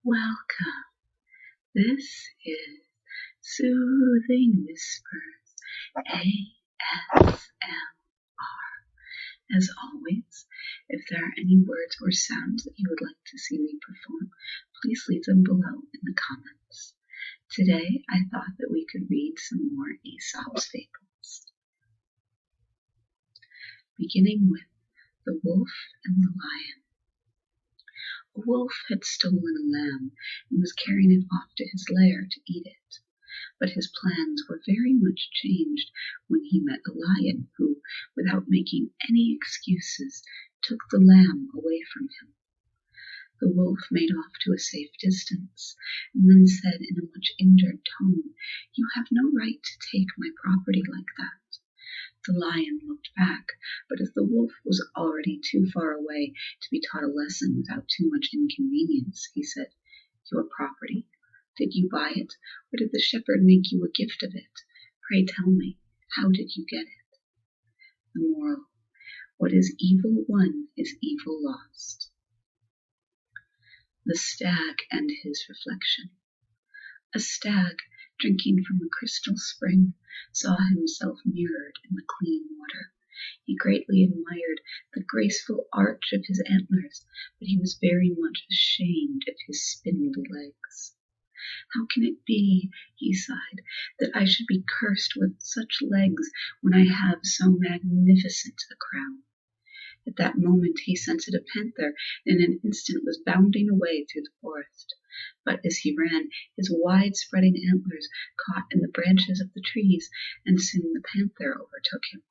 Welcome. This is Soothing Whispers ASMR. As always, if there are any words or sounds that you would like to see me perform, please leave them below in the comments. Today, I thought that we could read some more Aesop's Fables. Beginning with The Wolf and the Lion. A wolf had stolen a lamb and was carrying it off to his lair to eat it. But his plans were very much changed when he met a lion who, without making any excuses, took the lamb away from him. The wolf made off to a safe distance, and then said in a much injured tone, "You have no right to take my property like that." The lion looked back, but as the wolf was already too far away to be taught a lesson without too much inconvenience, he said, "Your property? Did you buy it, or did the shepherd make you a gift of it? Pray tell me, how did you get it?" The moral: what is evil won is evil lost. The Stag and His Reflection. A stag, drinking from a crystal spring, saw himself mirrored in the clean water. He greatly admired the graceful arch of his antlers, but he was very much ashamed of his spindly legs. "How can it be," he sighed, "that I should be cursed with such legs when I have so magnificent a crown?" At that moment he scented a panther, and in an instant was bounding away through the forest. But as he ran, his wide-spreading antlers caught in the branches of the trees, and soon the panther overtook him.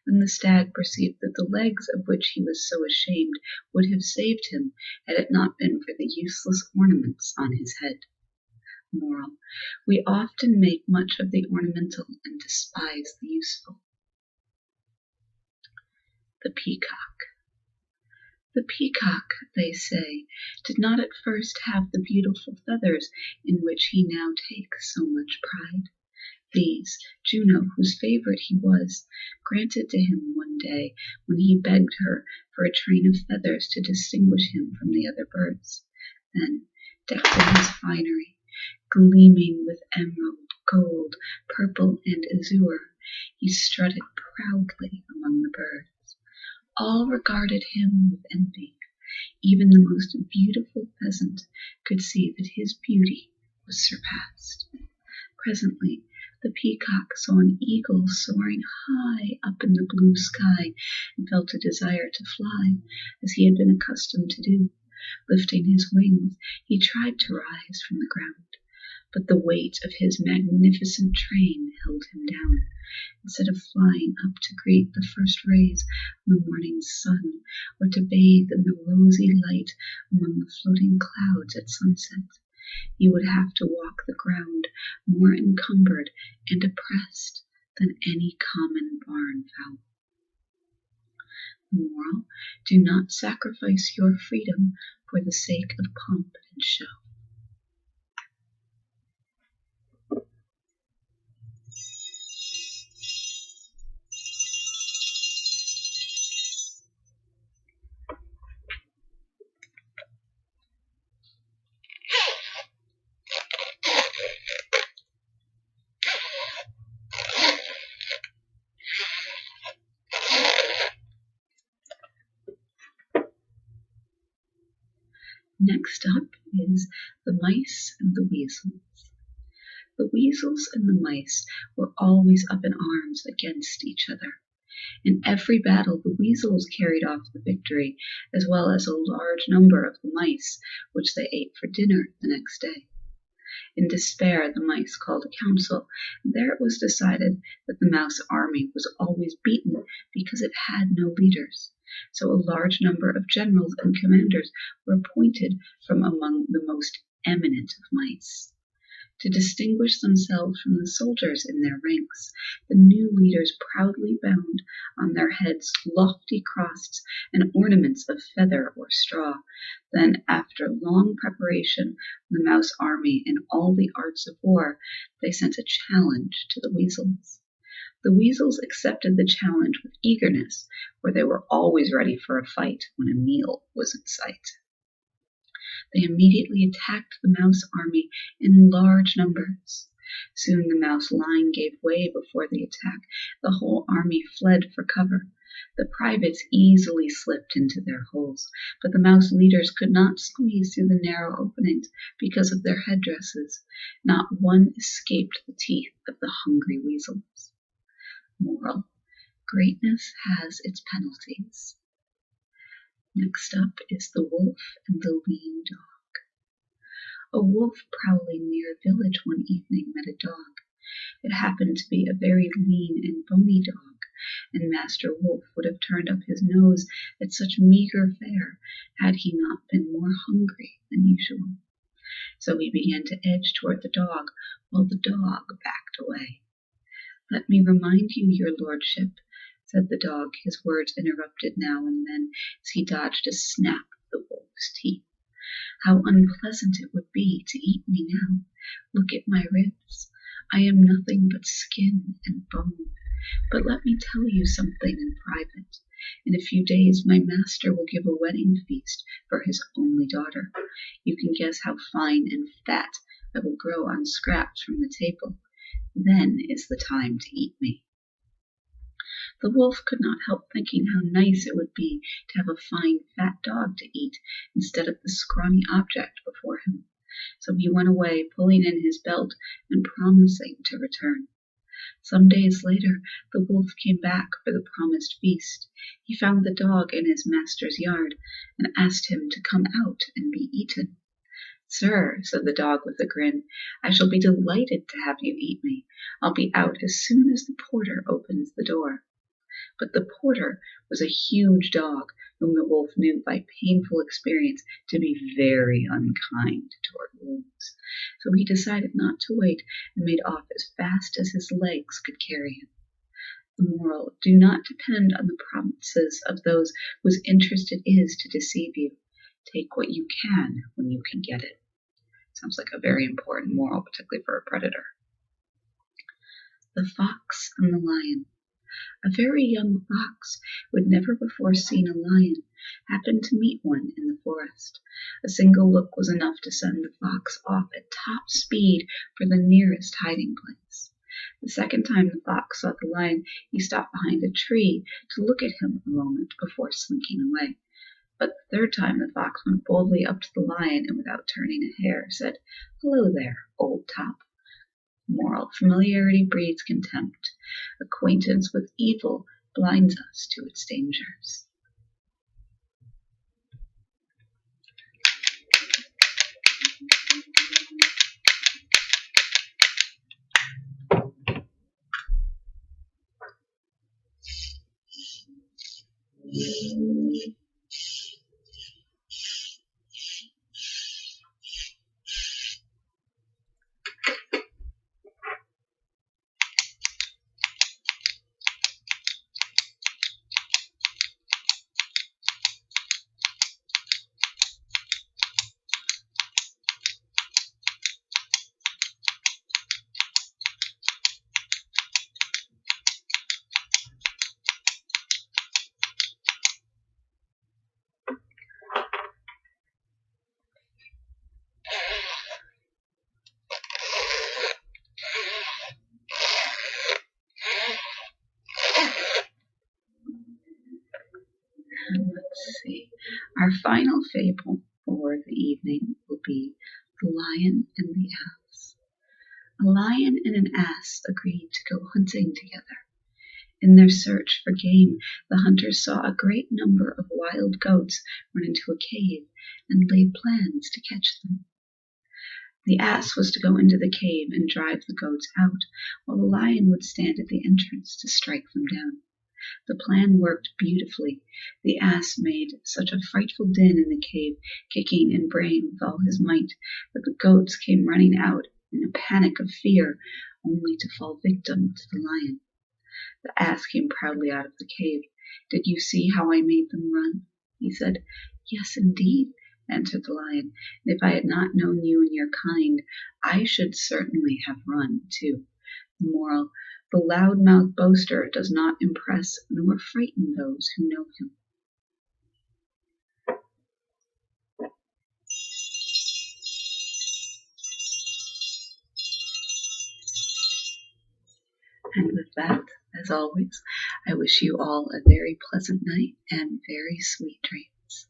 Then the stag perceived that the legs of which he was so ashamed would have saved him had it not been for the useless ornaments on his head. Moral: we often make much of the ornamental and despise the useful. The Peacock. The peacock, they say, did not at first have the beautiful feathers in which he now takes so much pride. These Juno, whose favorite he was, granted to him one day when he begged her for a train of feathers to distinguish him from the other birds. Then, decked in his finery, gleaming with emerald, gold, purple, and azure, he strutted proudly among the birds. All regarded him with envy. Even the most beautiful pheasant could see that his beauty was surpassed. Presently the peacock saw an eagle soaring high up in the blue sky, and felt a desire to fly, as he had been accustomed to do. Lifting his wings, he tried to rise from the ground, but the weight of his magnificent train held him down. Instead of flying up to greet the first rays of the morning sun, or to bathe in the rosy light among the floating clouds at sunset, he would have to walk the ground more encumbered and oppressed than any common barn fowl. The moral: do not sacrifice your freedom for the sake of pomp and show. Next up is The Mice and the Weasels. The weasels and the mice were always up in arms against each other. In every battle the weasels carried off the victory, as well as a large number of the mice, which they ate for dinner the next day. In despair the mice called a council, and there it was decided that the mouse army was always beaten because it had no leaders. So a large number of generals and commanders were appointed from among the most eminent of mice. To distinguish themselves from the soldiers in their ranks, the new leaders proudly bound on their heads lofty crosses and ornaments of feather or straw. Then, after long preparation, the mouse army in all the arts of war, they sent a challenge to the weasels. The weasels accepted the challenge with eagerness, for they were always ready for a fight when a meal was in sight. They immediately attacked the mouse army in large numbers. Soon the mouse line gave way before the attack. The whole army fled for cover. The privates easily slipped into their holes, but the mouse leaders could not squeeze through the narrow openings because of their headdresses. Not one escaped the teeth of the hungry weasels. Moral: greatness has its penalties. Next up is the wolf and the lean dog. A wolf prowling near a village one evening met a dog. It happened to be a very lean and bony dog, and Master Wolf would have turned up his nose at such meager fare had he not been more hungry than usual. So he began to edge toward the dog, while the dog backed away. "Let me remind you, your lordship," said the dog, his words interrupted now and then as he dodged a snap of the wolf's teeth, "how unpleasant it would be to eat me now. Look at my ribs. I am nothing but skin and bone. But let me tell you something in private. In a few days my master will give a wedding feast for his only daughter. You can guess how fine and fat I will grow on scraps from the table. Then is the time to eat me." The wolf could not help thinking how nice it would be to have a fine fat dog to eat instead of the scrawny object before him. So he went away, pulling in his belt and promising to return. Some days later the wolf came back for the promised feast. He found the dog in his master's yard and asked him to come out and be eaten. "Sir," said the dog with a grin, "I shall be delighted to have you eat me. I'll be out as soon as the porter opens the door." But the porter was a huge dog whom the wolf knew by painful experience to be very unkind toward wolves. So he decided not to wait and made off as fast as his legs could carry him. The moral: do not depend on the promises of those whose interest it is to deceive you. Take what you can when you can get it. Sounds like a very important moral, particularly for a predator. The fox and the lion. A very young fox, who had never before seen a lion, happened to meet one in the forest. A single look was enough to send the fox off at top speed for the nearest hiding place. The second time the fox saw the lion, he stopped behind a tree to look at him a moment before slinking away. But the third time the fox went boldly up to the lion and without turning a hair said, "Hello there, old top." Moral: familiarity breeds contempt. Acquaintance with evil blinds us to its dangers. Let's see. Our final fable for the evening will be The Lion and the Ass. A lion and an ass agreed to go hunting together. In their search for game, the hunters saw a great number of wild goats run into a cave and laid plans to catch them. The ass was to go into the cave and drive the goats out, while the lion would stand at the entrance to strike them down. The plan worked beautifully. The ass made such a frightful din in the cave, kicking and braying with all his might, that the goats came running out in a panic of fear, only to fall victim to the lion. The ass came proudly out of the cave. "Did you see how I made them run?" he said. "Yes, indeed," answered the lion, "and if I had not known you and your kind, I should certainly have run too." Moral: the loud-mouthed boaster does not impress nor frighten those who know him. And with that, as always, I wish you all a very pleasant night and very sweet dreams.